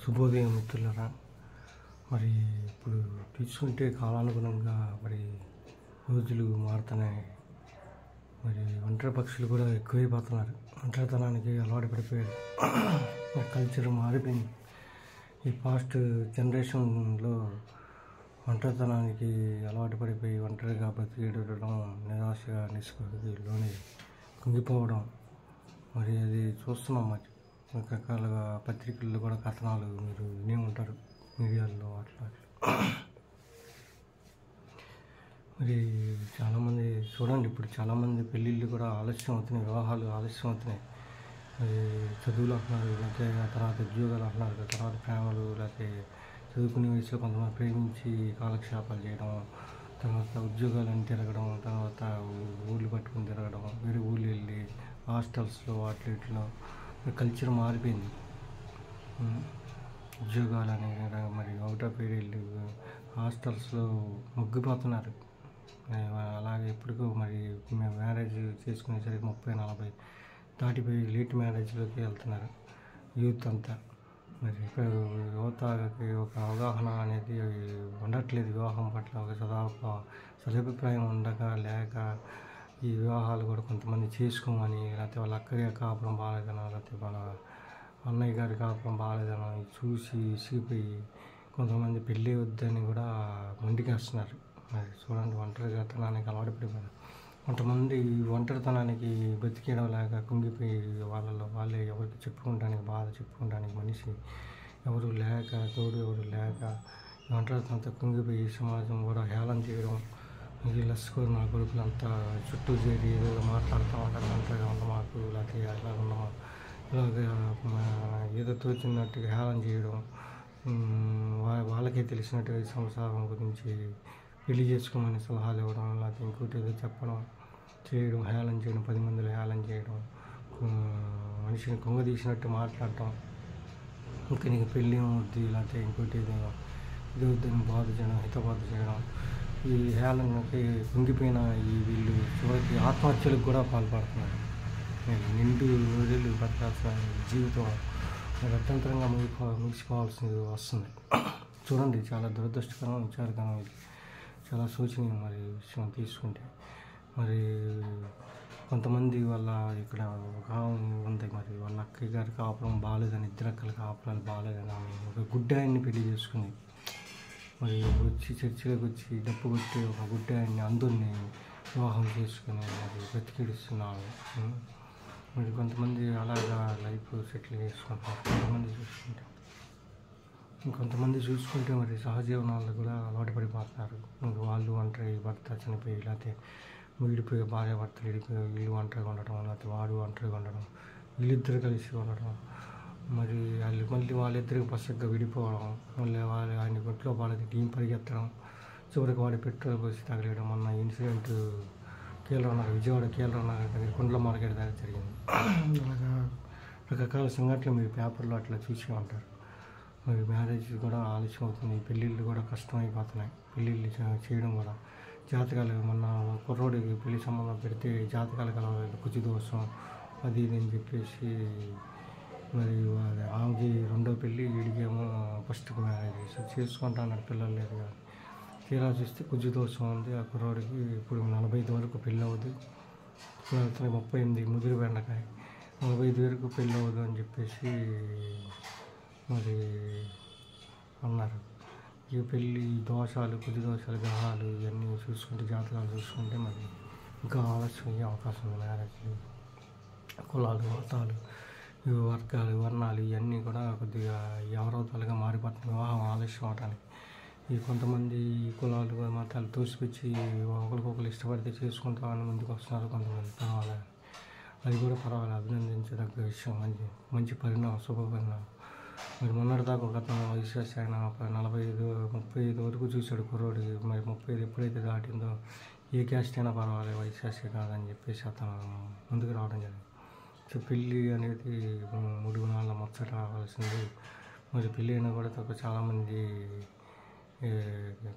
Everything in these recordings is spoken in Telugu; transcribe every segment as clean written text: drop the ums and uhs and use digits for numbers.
శుభోదయం మిత్రులారా. మరి ఇప్పుడు తీసుకుంటే కాలానుగుణంగా మరి రోజులు మారుతున్నాయి. మరి ఒంటరి పక్షులు కూడా ఎక్కువైపోతున్నారు. ఒంటరితనానికి అలవాటు పడిపోయారు. కల్చర్ మారిపోయింది. ఈ పాస్ట్ జనరేషన్లో ఒంటరితనానికి అలవాటు పడిపోయి ఒంటరిగా బతికేయడం, నిరాశగా నిస్పృహకి లోని కుంగిపోవడం, మరి అది చూస్తున్నాం. మరి రకరకాలుగా పత్రికల్లో కూడా కథనాలు మీరు వినే ఉంటారు, మీడియాల్లో అట్లా. మరి చాలామంది చూడండి, ఇప్పుడు చాలామంది పెళ్ళిళ్ళు కూడా ఆలస్యం అవుతున్నాయి, వివాహాలు ఆలస్యం అవుతున్నాయి. మరి చదువులు అంటున్నారు, లేకపోతే తర్వాత ఉద్యోగాలు అంటున్నారు, తర్వాత ప్రేమలు, లేకపోతే చదువుకునే వయసులో కొంతమంది ప్రేమించి కాలక్షేపాలు చేయడం, తర్వాత ఉద్యోగాలను తిరగడం, తర్వాత ఊళ్ళు పట్టుకుని తిరగడం, వేరే ఊళ్ళు వెళ్ళి హాస్టల్స్లో వాటిలో కల్చర్ మారిపోయింది. ఉద్యోగాలని మరి అవుట్ ఆఫ్ ఏరియాలు హాస్టల్స్లో మొగ్గిపోతున్నారు. అలాగే ఇప్పటికూ మరి మ్యారేజ్ చేసుకునేసరికి 30-40 దాటిపోయి లేట్ మ్యారేజ్లోకి వెళ్తున్నారు యూత్ అంతా. మరి యువతకి ఒక అవగాహన అనేది ఉండట్లేదు. వివాహం పట్ల ఒక సదభిప్రాయం లేక ఈ వివాహాలు కూడా కొంతమంది చేసుకోమని, లేకపోతే వాళ్ళ అక్కయ్య కాపురం బాగాలేదనో, లేకపోతే వాళ్ళ అన్నయ్య గారి కాపురం బాగాలేదనో చూసి విసిగిపోయి కొంతమంది పెళ్ళి వద్దని కూడా మొండికేస్తున్నారు. మరి చూడండి, ఒంటరితనానికి అలవాటు పడిపోయారు. కొంతమంది ఒంటరితనానికి బతికేయడం లేక కుంగిపోయి వాళ్ళే ఎవరికి చెప్పుకోవడానికి మనిషి ఎవరు లేక, తోడు ఎవరు లేక ఒంటరితనంతో కుంగిపోయి సమాజం కూడా హేళన చేయడం, ఈ లస్కోరు నా కొడుకులంతా చుట్టూ చేరి ఏదో మాట్లాడుతూ ఉంటారు, ఒంటరిగా ఉండమాకు, లేకపోతే ఎలా ఉండమా, ఇలాగ ఏదో తోచినట్టుగా హేళన చేయడం, వాళ్ళకే తెలిసినట్టుగా ఈ సంసారం గురించి పెళ్లి చేసుకోమని సలహాలు ఇవ్వడం, లేకపోతే ఇంకోటి ఏదో చెప్పడం, చేయడం, హేళన చేయడం, 10 మందిలో హేళన చేయడం, మనిషిని కొంగదీసినట్టు మాట్లాడటం, ఇంకా నీకు పెళ్ళి వద్దు, లేకపోతే ఇంకోటి ఇది వద్దని బాధ చేయడం, హితబాధ చేయడం. ఈ హేళనకి కుంగిపోయిన వీళ్ళు చివరికి ఆత్మహత్యలకు కూడా పాల్పడుతున్నారు. నిండు రోజులు బతకాల్సిన జీవితం అత్యంతరంగా ముగిసిపోవాల్సి వస్తుంది. చూడండి, చాలా దురదృష్టకరం, విచారకరం, ఇది చాలా శోచనీయం. మరి విషయం తీసుకుంటే మరి కొంతమంది వాళ్ళ ఇక్కడ ఒక ఉంది, మరి వాళ్ళ అక్కయ్య గారి కాపురం బాగాలేదని, ఇద్దరు అక్కల కాపురాలు బాగాలేదని ఒక గుడ్డాయన్ని పెళ్లి చేసుకుని మరి వచ్చి చర్చిలోకి వచ్చి డప్పు కొట్టి ఒక గుడ్డాయన్ని అందరినీ వివాహం చేసుకుని మరి బ్రతికిడుస్తున్నాను. మరి కొంతమంది అలాగా లైఫ్ సెటిల్ చేసుకుంటారు. కొంతమంది చూసుకుంటే మరి సహజీవనాలు కూడా అలవాటు పడిపోతున్నారు. వాళ్ళు ఒంటరి, భర్త చనిపోయి, లేకపోతే విడిపోయి, భార్య భర్తలు విడిపోయి వీళ్ళు ఒంటరిగా ఉండటం, లేకపోతే వాడు ఒంటరిగా ఉండడం, వీళ్ళిద్దరు కలిసి ఉండడం, మరి మళ్ళీ వాళ్ళిద్దరికి పసగ్గా విడిపోవడం, మళ్ళీ ఆయన ఒంట్లో వాళ్ళకి టీం పరిగెత్తడం, చివరికి వాడి పెట్రోల్ పోసి తగలేయడం. మొన్న ఇన్సిడెంట్ విజయవాడ కీలరనగర్ దగ్గర కుండ్ల మార్కెట్ దగ్గర జరిగింది. అలాగా రకరకాల సంఘటనలు మీరు పేపర్లో అట్లా చూసి ఉంటారు. మరి మ్యారేజ్ కూడా ఆలస్యం అవుతుంది, పెళ్ళిళ్ళు కూడా కష్టమైపోతున్నాయి. పెళ్ళిళ్ళు చేయడం కూడా జాతకాలు, మొన్న కుర్రోడికి పెళ్లి సంబంధం పెడితే జాతకాలు కలవలేదు, కుచి దోషం అది ఇది అని చెప్పేసి మరి ఆమెకి రెండో పెళ్ళి, వీడికేమో ఫస్ట్ మ్యారేజ్ చేసుకుంటా అన్నాడు, పిల్లలు లేదు కదా. తీరా చూస్తే కుజు దోషం ఉంది ఆ కుర్రోడికి. ఇప్పుడు 45 వరకు పెళ్ళి అవ్వదు, 38 ముదిరి బెండకాయ, 45 వరకు పెళ్ళి అవ్వదు అని చెప్పేసి మరి అన్నారు. ఈ పెళ్ళి దోషాలు, కుజు దోషాలు, గ్రహాలు ఇవన్నీ చూసుకుంటే, జాతకాలు చూసుకుంటే మరి ఇంకా ఆలస్యం అయ్యే అవకాశం ఉంది. మ్యారేజ్లు, కులాలు, మతాలు, వర్గాలు, వర్ణాలు ఇవన్నీ కూడా కొద్దిగా ఎవరవతలుగా మారిపోతుంది వివాహం ఆలస్యం అవడానికి. ఈ కొంతమంది కులాలు, మతాలు తోసిపుచ్చి ఒకరికొకరు ఇష్టపడితే చేసుకుంటామని ముందుకు వస్తున్నారు కొంతమంది. పర్వాలేదు, అది కూడా పర్వాలేదు, అభినందించదగ్గ విషయం, మంచి పరిణామం, శుభ పరిణామం. మరి మొన్నటిదాకా ఒక అతను వయసు ఆయన 45-35 వరకు చూశాడు కుర్రోడికి. మరి 35 ఎప్పుడైతే దాటిందో ఏ క్యాస్ట్ అయినా పర్వాలేదు, వయసు కాదని చెప్పేసి అతను ముందుకు రావడం జరిగింది. సో పెళ్ళి అనేది 3 నాళ్ళ ముచ్చట రావాల్సింది. మరి పెళ్ళి అయినా కూడా చాలామంది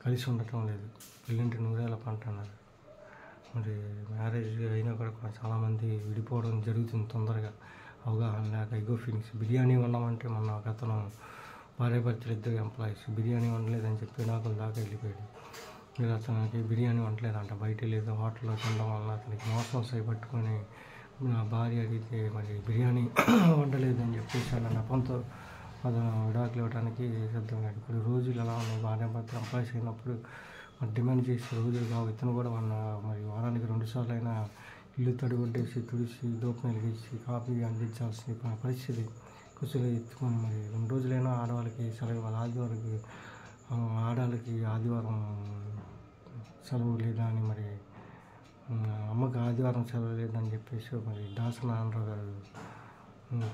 కలిసి ఉండటం లేదు. పెళ్ళింటి నూరేళ్ళ పంట అన్నారు. మరి మ్యారేజ్ అయినా కూడా చాలామంది విడిపోవడం జరుగుతుంది తొందరగా, అవగాహన లేక. ఇగో ఫీలింగ్స్ బిర్యానీ వండమంటే మొన్న ఒక అతను భార్యాభర్తలు ఇద్దరు ఎంప్లాయీస్ బిర్యానీ వండలేదని చెప్పి విడాకుల దాకా వెళ్ళిపోయాడు. మీరు అతనికి బిర్యానీ వండలేదంట, బయట వెళ్ళేదో హోటల్లో తినడం వల్ల అతనికి మోసం పట్టుకొని నా భార్య అడిగితే మరి బిర్యానీ వండలేదని చెప్పేసి అలా నెపంతో అతను విడాకులు ఇవ్వడానికి సిద్ధంగా. ఇప్పుడు రోజులు ఎలా ఉన్నాయి, భార్యాభర్తలు ఎంప్లాయీస్ అయినప్పుడు మరి డిమాండ్ చేసే రోజులు కావు. ఇతను కూడా మరి వారానికి 2 సార్లు అయినా ఇల్లు తడిగొట్టేసి తుడిచి దూపం వెలిగించి కాఫీ అందించాల్సిన పరిస్థితి. కుసులు ఎత్తుకొని మరి 2 రోజులైనా ఆడవాళ్ళకి సెలవు, ఆడవాళ్ళకి ఆదివారం సెలవు లేదా అని, మరి అమ్మకి ఆదివారం సెలవు లేదని చెప్పేసి మరి దాసనారాయణరావు గారు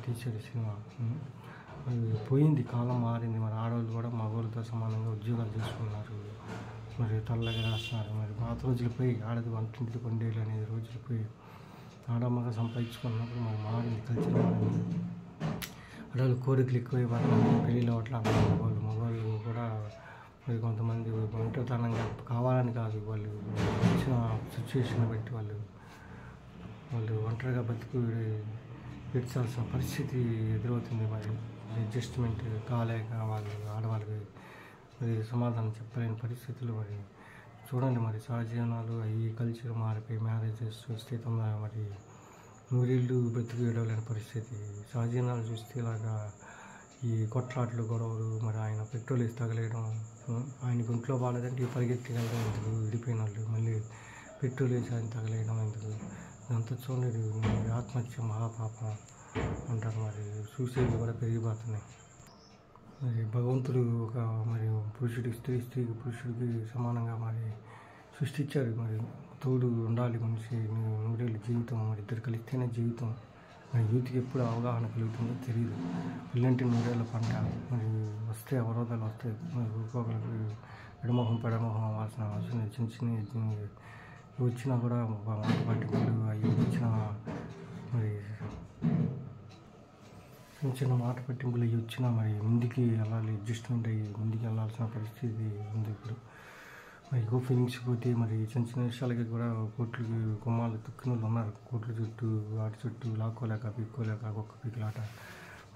తీశారు సినిమా. మరి పోయింది, కాలం మారింది. మరి ఆడవాళ్ళు కూడా మగవాళ్ళతో సమానంగా ఉద్యోగాలు చేసుకున్నారు, మరి తెల్లగా రాస్తున్నారు. మరి పాత రోజులు పోయి ఆడది వంటింటి కొండేళ్ళు అనేది రోజులు పోయి ఆడమ్మగా సంపాదించుకున్నప్పుడు మరి మారింది, కల్చర్ మారింది. ఆడవాళ్ళు కోరికలు ఎక్కువైపోతున్నాయి, పెళ్ళిళ్ళు అట్లా మగవాళ్ళు కూడా మరి కొంతమంది ఒంటరితనంగా కావాలని కాదు, వాళ్ళు వచ్చిన సిచ్యువేషన్ బట్టి వాళ్ళు ఒంటరిగా బతుకు ఏడ్చాల్సిన పరిస్థితి ఎదురవుతుంది. మరి అడ్జస్ట్మెంట్ కాలేక ఆడవాళ్ళకి మరి సమాధానం చెప్పలేని పరిస్థితులు. మరి చూడండి, మరి సహజీవనాలు అవి కల్చర్ మారిపోయి మ్యారేజెస్ చూస్తే మరి 100 ఏళ్ళు బ్రతికి ఏడవలేని పరిస్థితి. సహజీవనాలు చూస్తే ఇలాగా ఈ కొట్లాట్లు గొడవలు, మరి ఆయన పెట్రోల్ వేసి తగలేయడం, ఆయన గుంట్లో బాగాలేదంటే పరిగెత్తి వెళ్ళడం ఎందుకు, విడిపోయిన వాళ్ళు మళ్ళీ పెట్రోల్ వేసి ఆయన తగలేయడం ఎందుకు, ఇదంతా చూడండి. మరి ఆత్మహత్య మహాపాపం అంటారు. మరి సూసైడ్లు కూడా పెరిగిపోతున్నాయి. మరి భగవంతుడు మరి స్త్రీకి పురుషుడికి సమానంగా మరి సృష్టించారు. మరి తోడు ఉండాలి మనిషి, 100 ఏళ్ళ జీవితం, మరి ఇద్దరు కలిస్తేనే జీవితం. మరి యూత్కి ఎప్పుడు అవగాహన కలుగుతుందో తెలియదు. ఇలాంటి 100 ఏళ్ళ పంట మరి వస్తే అవరోధాలు వస్తాయి. మరి ఒక్కొక్కరికి ఎడమొహం పెడమొహం అవ్వాల్సిన అవసరం లేదు. చిన్న వచ్చినా కూడా మాట పట్టింపులు అవి వచ్చిన మరి చిన్న మాట పట్టింపులు అవి వచ్చినా మరి ముందుకి వెళ్ళాలి, అడ్జస్ట్మెంట్ అయ్యి ముందుకు వెళ్ళాల్సిన పరిస్థితి ఉంది ఇప్పుడు. మరి ఫీలింగ్స్ పోతే మరి చిన్న విషయాలకి కూడా కోట్లకి గుమ్మాలు తొక్కిన వాళ్ళు ఉన్నారు. కోట్ల చుట్టూ వాటి చుట్టూ లాక్కోలేక పీక్కోలేక ఒక్క పీకులాట,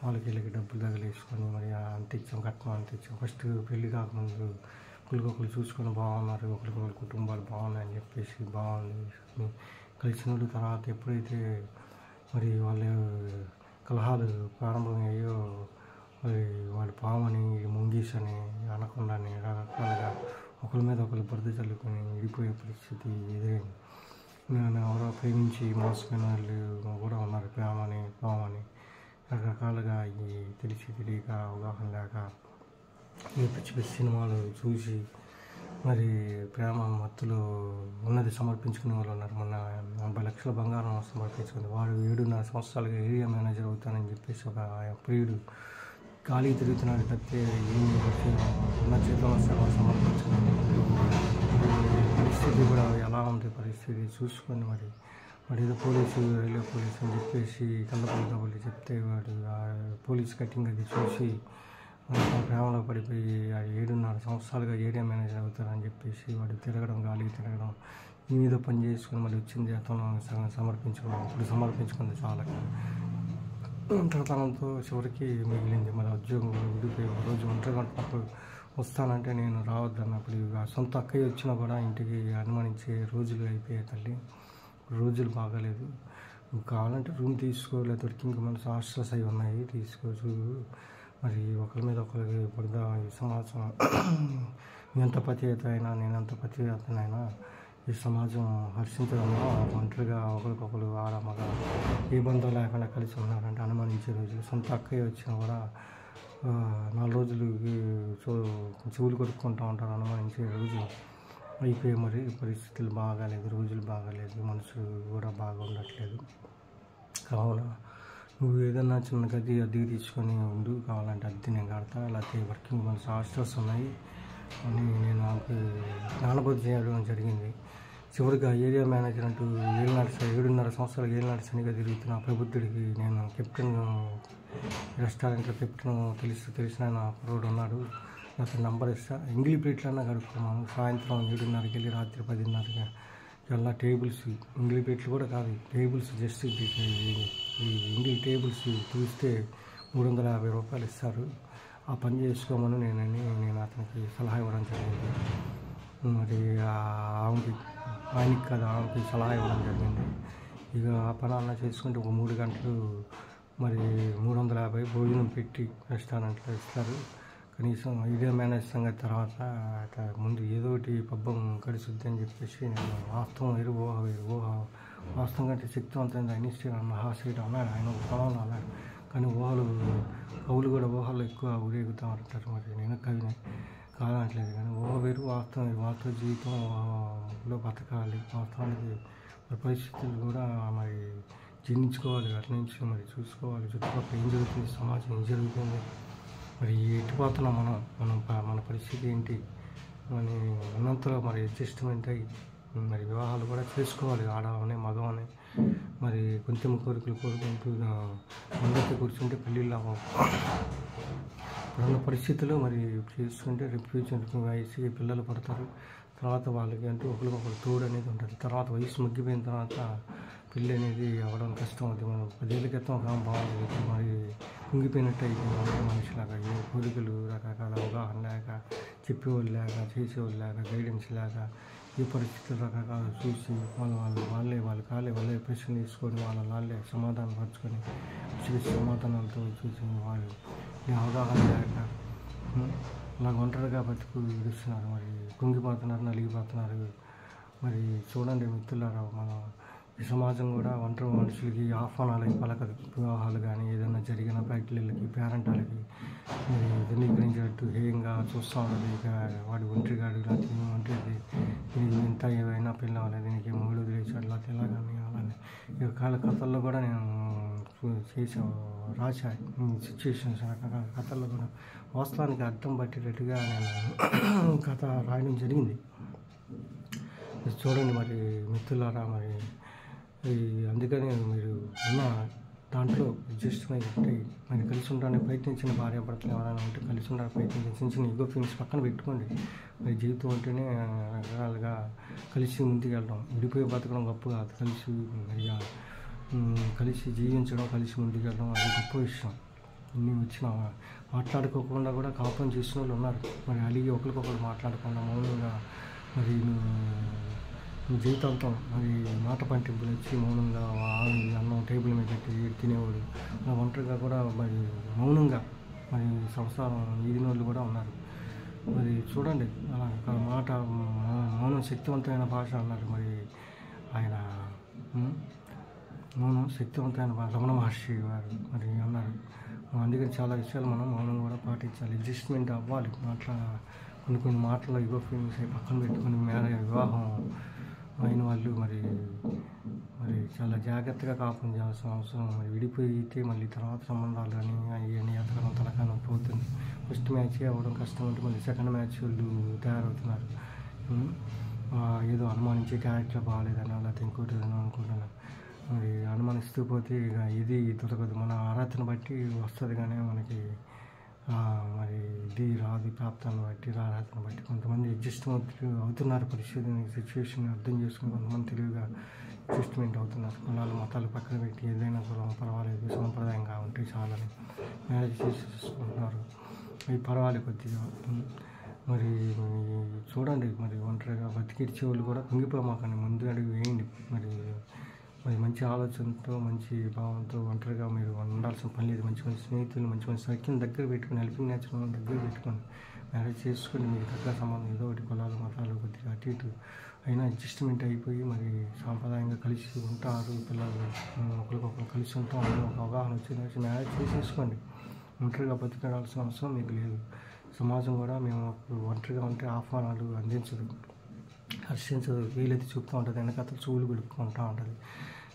వాళ్ళకి డబ్బులు తగిలేసుకొని మరి అంతించాం, కట్నం అంతించాం. ఫస్ట్ పెళ్ళి కాకముందు ఒకరికొకరు చూసుకొని బాగున్నారు, ఒకరికొకరు కుటుంబాలు బాగున్నాయని చెప్పేసి బాగుంది కలిసిన వాళ్ళు. తర్వాత ఎప్పుడైతే మరి వాళ్ళ కలహాలు ప్రారంభమయ్యాయో మరి వాళ్ళు పామని, ముంగీసని, అనకుండాని రకరకాలుగా ఒకరి మీద ఒకరు బురద చల్లుకొని విడిపోయే పరిస్థితి ఎదురైంది. నేను ఎవరో ప్రేమించి మోసమైన వాళ్ళు కూడా ఉన్నారు. పామని రకరకాలుగా ఈ తెలియక అవగాహన లేక ఈ పిచ్చి సినిమాలు చూసి మరి ప్రేమ మత్తులో ఉన్నది సమర్పించుకునే వాళ్ళు ఉన్నారు. మొన్న 80 లక్షల బంగారం సమర్పించుకుంది. వాడు 7.5 సంవత్సరాలుగా ఏరియా మేనేజర్ అవుతానని చెప్పేసి ఒక ప్రియుడు ఖాళీ తిరుగుతున్నాడు తప్పితే ఉన్న చేతిలో సమర్పించుకుని పరిస్థితి కూడా ఎలా ఉంది పరిస్థితి చూసుకొని మరి ఏదో రైల్వే పోలీసు అని చెప్పేసి కళ్ళపల్లి చెప్తే వాడు పోలీస్ కటింగ్ అది చూసి ప్రేమలో పడిపోయి 7.5 సంవత్సరాలుగా ఏరియా మేనేజర్ అవుతారని చెప్పేసి వాడు గాలికి తిరగడం మీద పని చేసుకుని మళ్ళీ వచ్చింది అతను సమర్పించుకోవడం. ఇప్పుడు సమర్పించుకుంది చాలా ఒంటరితనంతో చివరికి మిగిలింది. మరి ఉద్యోగం విడిపోయి ఒక రోజు ఒంటరిగా ఉంటున్నప్పుడు వస్తానంటే నేను రావద్దన్నప్పుడు సొంత అక్కయ్య వచ్చినా కూడా ఇంటికి అనుమానించే రోజులు అయిపోయాయి. తల్లి రోజులు బాగాలేదు, కావాలంటే రూమ్ తీసుకోలే దొరికి ఇంకా మన హాస్టల్స్ అవి ఉన్నాయి తీసుకోవచ్చు. మరి ఒకరి మీద ఒకరికి పడదా ఈ సమాజం ఎంత పతివేత అయినా నేనంత పతివేతనైనా ఈ సమాజం హర్షించడంలో ఒంటరిగా ఒకరికొకరు ఆడమగ ఏ బంధం లేకుండా కలిసి ఉన్నారంటే అనుమానించే రోజులు. సొంత అక్కయ్య వచ్చినా కూడా 4 రోజులు చెవులు కొట్టుకుంటూ ఉంటారు అనుమానించే రోజు అయిపోయి. మరి పరిస్థితులు బాగాలేదు, రోజులు బాగాలేదు, మనసు కూడా బాగా ఉండట్లేదు. కావున నువ్వు ఏదన్నా చిన్న గది అద్దెకి తీసుకొని ఉండు, కావాలంటే అద్దె నేను కడతా, లేకపోతే వర్కింగ్ మనసు హాస్టల్స్ ఉన్నాయి అని నేను నాకు జ్ఞానబోధ చేయడం జరిగింది. చివరిగా ఏరియా మేనేజర్ అంటూ 7.5 సంవత్సరాలు ఏలినాడు తిరుగుతున్న ప్రబుద్ధుడికి నేను కెప్టెన్ రెస్టారెంట్లో కెప్టెన్ తెలిసిన రోడ్ ఉన్నాడు, అతను నంబర్ ఇస్తా, ఇంగ్లీ ప్లేట్లన్నా గడుపుకున్నాను. సాయంత్రం 7:30కి వెళ్ళి రాత్రి 10:30కి ఇలా టేబుల్స్ ఇంగ్లీ ప్లేట్లు కూడా కాదు, టేబుల్స్ జస్ట్ ఈ ఇంగ్లీ టేబుల్స్ చూస్తే 350 రూపాయలు ఇస్తారు. ఆ పని చేసుకోమని నేను అతనికి సలహా ఇవ్వడం జరిగింది. మరి ఆయనకి కదా ఆమెకి సలహా ఇవ్వడం జరిగింది. ఇక ఆ పని అలా చేసుకుంటే ఒక 3 గంటలు మరి 350 భోజనం పెట్టి రెస్టారెంట్లో ఇస్తారు. కనీసం ఇదే మేనేజ్ సంగతి తర్వాత ముందు ఏదో ఒకటి పబ్బం గడుచుద్ది అని చెప్పేసి నేను వాస్తవం వేరు ఊహ వేరు. వాస్తవం కంటే శక్తివంతమైన ఐన్‌స్టీన్ మహాశయుడు అన్నాడు, ఆయన ఒక పొలంలో అన్నాడు. కానీ కవులు కూడా ఊహల్లో ఎక్కువ ఊరేగుతూ ఉంటారు. మరి నేను కవినే కాదనట్లేదు, కానీ ఊహ వేరు వాస్తవం వేరు. వాస్తవ జీవితం ఊహలో బతకాలి. వాస్తవానికి పరిస్థితులు కూడా మరి జీర్ణించుకోవాలి, అటు నుంచి మరి చూసుకోవాలి చుట్టుపక్కల ఏం జరుగుతుంది, సమాజం ఏం జరుగుతుంది, మరి ఎటుపోతున్నాం మన పరిస్థితి ఏంటి అని ఉన్నంతలో మరి అడ్జస్ట్మెంట్ అయ్యి మరి వివాహాలు కూడా చేసుకోవాలి. ఆడవని మగవని మరి కొంచెం కోరికలు కోరుకుంటూ అందరితో కూర్చుంటే పెళ్ళిళ్ళు అవ్వవు. ఇప్పుడున్న పరిస్థితుల్లో మరి చేసుకుంటే రేపు ఫ్యూచర్ వయసుకి పిల్లలు పడతారు. తర్వాత వాళ్ళకి అంటూ ఒకరికొకరు తోడు అనేది ఉంటుంది. తర్వాత వయసు మగ్గిపోయిన తర్వాత పెళ్ళి అనేది అవ్వడం కష్టం అవుతుంది. మనం 10 ఏళ్ళ క్రితం ఒక బాగుంది, మరి కుంగిపోయినట్టు అయిపోయింది. మనిషిలాగా ఏ కోరికలు రకరకాల అవగాహన లేక, చెప్పేవాళ్ళు లేక, చేసేవాళ్ళు లేక, గైడెన్స్ లేక, ఈ పరిస్థితులు రకరకాల చూసి వాళ్ళే ప్రశ్నలు తీసుకొని వాళ్ళే సమాధానం పరుచుకొని సమాధానాలతో చూసి వాళ్ళు ఈ అవగాహన లేక అలాగ ఒంటరిగా బతుకు విడుస్తున్నారు. మరి కుంగిపోతున్నారు, నలిగిపోతున్నారు. మరి చూడండి మిత్రులారా, మన ఈ సమాజం కూడా ఒంటరి మనుషులకి ఆహ్వానాలకి పలకదు. వివాహాలు కానీ ఏదైనా జరిగిన ఫ్యాక్టరీలకి పేరెంటాలకి మరి ధృవీకరించినట్టు హేయంగా చూస్తూ ఉన్నది. ఇక వాడు ఒంటరిగాడు లేకపోతే ఒంటరిది, దీనికి ఇంత ఏవైనా పిల్లవాలి, దీనికి మూడు వదిలేసాడు లేకపోతే ఎలాగని అలానే ఇక కథల్లో కూడా నేను రాశా సిచ్యువేషన్స్ రకరకాల కథల్లో కూడా వాస్తవానికి అర్థం పట్టేటట్టుగా నేను కథ రాయడం జరిగింది. చూడండి మరి మిత్రులారా, మరి అందుకని మీరు ఉన్న దాంట్లో అడ్జస్ట్మెంట్ మరి కలిసి ఉండడానికి ప్రయత్నించిన భార్యాభర్తలు ఎవరైనా ఉంటే కలిసి ఉండడానికి ప్రయత్నించిన చిన్న ఈగో ఫీలింగ్స్ పక్కన పెట్టుకోండి. మరి జీవితం అంటేనే రకరకాలుగా కలిసి ముందుకు వెళ్ళడం, విడిపోయి బతకడం గొప్ప కాదు. కలిసి జీవించడం, కలిసి ముందుకు వెళ్ళడం అది గొప్ప విషయం. ఇన్ని వచ్చిన మాట్లాడుకోకుండా కూడా కాపురం చేసిన వాళ్ళు ఉన్నారు. మరి అలిగి ఒకరికొకరు మాట్లాడకుండా మౌనంగా మరి జీవితాంతం మరి మాట పంటింపులు వచ్చి మౌనంగా అన్నం టేబుల్ మీద పెట్టి తినేవాడు. ఒంటరిగా కూడా మరి మౌనంగా మరి సంసారం ఈదిన వాళ్ళు కూడా ఉన్నారు. మరి చూడండి అలా మౌనం శక్తివంతమైన భాష అన్నారు. మరి ఆయన మౌనం శక్తివంతమైన భాష రమణ మహర్షి వారు మరి అన్నారు. అందుకని చాలా విషయాలు మనం మౌనం కూడా పాటించాలి. అడ్జస్ట్మెంట్ అవ్వాలి. కొన్ని మాటల్లో ఇగో ఫీలింగ్స్ పక్కన పెట్టుకుని వివాహం అయిన వాళ్ళు మరి చాలా జాగ్రత్తగా కాపురం చేయాల్సిన అవసరం. మరి విడిపోయితే మళ్ళీ తర్వాత సంబంధాలు కానీ అవన్నీ ఎతకడం తలకాలం పోతుంది. ఫస్ట్ మ్యాచ్ అవ్వడం కష్టం ఉంటే మళ్ళీ సెకండ్ మ్యాచ్ వాళ్ళు తయారవుతున్నారు. ఏదో అనుమానించే క్యారెక్టర్ బాగాలేదని లేకపోతే ఇంకోటి ఏదైనా అనుకుంటున్నాను. మరి అనుమానిస్తూ పోతే ఇక ఇది దొరకదు. మన అర్హతను బట్టి వస్తుంది, కానీ మనకి మరి ఇది రాదు. ప్రాప్తాన్ని బట్టి అర్హతను బట్టి కొంతమంది అడ్జస్ట్మెంట్ అవుతున్నారు. పరిస్థితిని సిచ్యువేషన్ అర్థం చేసుకుని కొంతమంది తెలివిగా అడ్జస్ట్మెంట్ అవుతున్నారు. కులాలు మతాలు పక్కన పెట్టి ఏదైనా కులం పర్వాలేదు, సాంప్రదాయంగా ఉంటే చాలని మ్యారేజ్ చేసుకుంటున్నారు. అవి పర్వాలేదు కొద్దిగా. మరి చూడండి, మరి ఒంటరిగా బతికిడ్చే వాళ్ళు కూడా కుంగిపోమాకండి, ముందు అడుగు వేయండి. మరి మంచి ఆలోచనతో మంచి భావంతో ఒంటరిగా మీరు ఉండాల్సిన పని లేదు. మంచి స్నేహితులు, మంచి సఖ్యం దగ్గర పెట్టుకుని, హెల్పింగ్ నేచర్ దగ్గర పెట్టుకొని మ్యారేజ్ చేసుకొని మీకు దగ్గర సంబంధం ఏదో ఒకటి కులాలు మతాలు కొద్దిగా అటు ఇటు అయినా అడ్జస్ట్మెంట్ అయిపోయి మరి సాంప్రదాయంగా కలిసి ఉంటారు. పిల్లలు ఒకరికొకరు కలిసి ఉంటాం అని ఒక అవగాహన వచ్చి మ్యారేజ్ చేసేసుకోండి. ఒంటరిగా బతికాల్సిన అవసరం మీకు లేదు. సమాజం కూడా మేము ఒంటరిగా ఉంటే ఆహ్వానాలు అందించదు, హర్షించదు, వీలైతే చూపుతూ ఉంటుంది, వెనకతలు చూలు గుడుపుకుంటూ ఉంటుంది.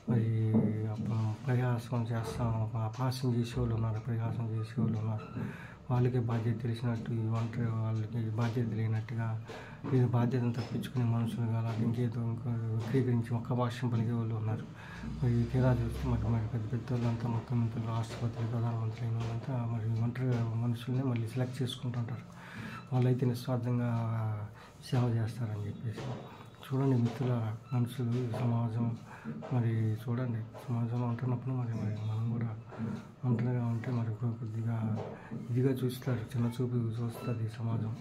మరి ప్రయాసం చేస్తాం, అపహాస్యం చేసేవాళ్ళు ఉన్నారు, ప్రయాసం చేసేవాళ్ళు ఉన్నారు. వాళ్ళకి బాధ్యత తెలిసినట్టు ఒంటరి వాళ్ళకి బాధ్యత లేనట్టుగా వీళ్ళు బాధ్యతను తప్పించుకునే మనుషులుగా అలాగే ఇంకేదో వక్రీకరించి ఒక్క భాష్యం పలికే వాళ్ళు ఉన్నారు. మరి తీరా చూస్తే మరి పెద్ద పెద్ద వాళ్ళంతా ముఖ్యమంత్రులు, రాష్ట్రపతులు, ప్రధానమంత్రి అయిన వాళ్ళంతా మరి ఒంటరి మనుషుల్ని మళ్ళీ సెలెక్ట్ చేసుకుంటుంటారు. వాళ్ళైతే నిస్వార్థంగా సేవ చేస్తారని చెప్పేసి. చూడండి మిత్రులారా, మనుషులు, సమాజం మరి చూడండి, సమాజంలో ఉంటున్నప్పుడు మరి మనం కూడా ఒంటరిగా ఉంటే మరి కొద్దిగా ఇదిగా చూస్తారు, చిన్న చూపు చూస్తుంది సమాజం.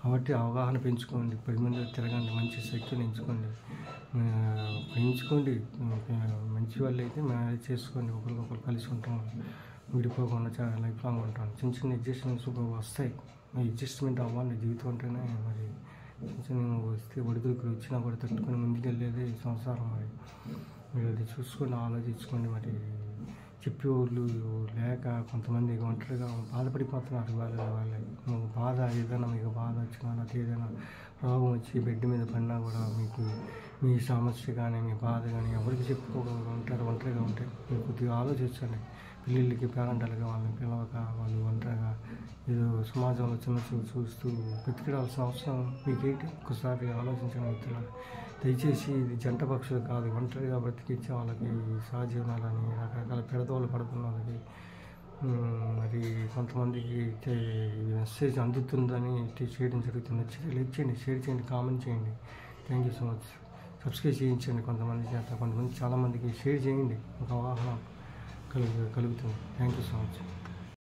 కాబట్టి అవగాహన పెంచుకోండి, 10 మంది తిరగండి, మంచి శక్తిని ఎంచుకోండి, మంచి వాళ్ళు అయితే మ్యారేజ్ చేసుకోండి, ఒకరికొకరు కలిసి ఉంటాం, విడిపోకుండా చాలా లైఫ్ లాంగ్ ఉంటాం. చిన్న చిన్న అడ్జస్ట్మెంట్స్ వస్తాయి, అడ్జస్ట్మెంట్ అవ్వాలి. జీవితం అంటేనే మరి చిన్న చిన్న వస్తే ఒడిదుడుకులు వచ్చినా కూడా తట్టుకొని ముందుకెళ్ళేది సంసారం. మరి మీరు అది చూసుకొని ఆలోచించుకోండి. మరి చెప్పేవాళ్ళు లేక కొంతమంది ఒంటరిగా బాధపడిపోతున్నారు. వాళ్ళే బాధ ఏదైనా మీకు బాధ వచ్చినా లేకపోతే ఏదైనా రోగం వచ్చి బెడ్ మీద పడినా కూడా మీకు మీ సమస్య కానీ మీ బాధ కానీ ఎవరికి చెప్పుకోకుండా ఉంటారు. ఒంటరిగా ఉంటే మీరు కొద్దిగా ఆలోచించండి. పిల్లలకి పేరెంటాలుగా వాళ్ళని పిలవక వాళ్ళు ఒంటరిగా ఏదో సమాజంలో చిన్న చూస్తూ బ్రతికిడాల్సిన అవసరం మీకేంటి? ఒకసారి ఆలోచించండి మిత్రులు. దయచేసి ఇది జంట పక్షులు కాదు, ఒంటరిగా బ్రతికించే వాళ్ళకి సహజీవనాలని రకరకాల పెడదోలు పడుతున్న వాళ్ళకి మరి కొంతమందికి మెసేజ్ అందుతుందని చేయడం జరుగుతుంది. లైక్ చేయండి, షేర్ చేయండి, కామెంట్ చేయండి. Thank you so much. Subscribe చేయించండి కొంతమంది చేత, కొంతమంది చాలామందికి షేర్ చేయండి, ఒక అవగాహన కలుగుతుంది. Thank you so much.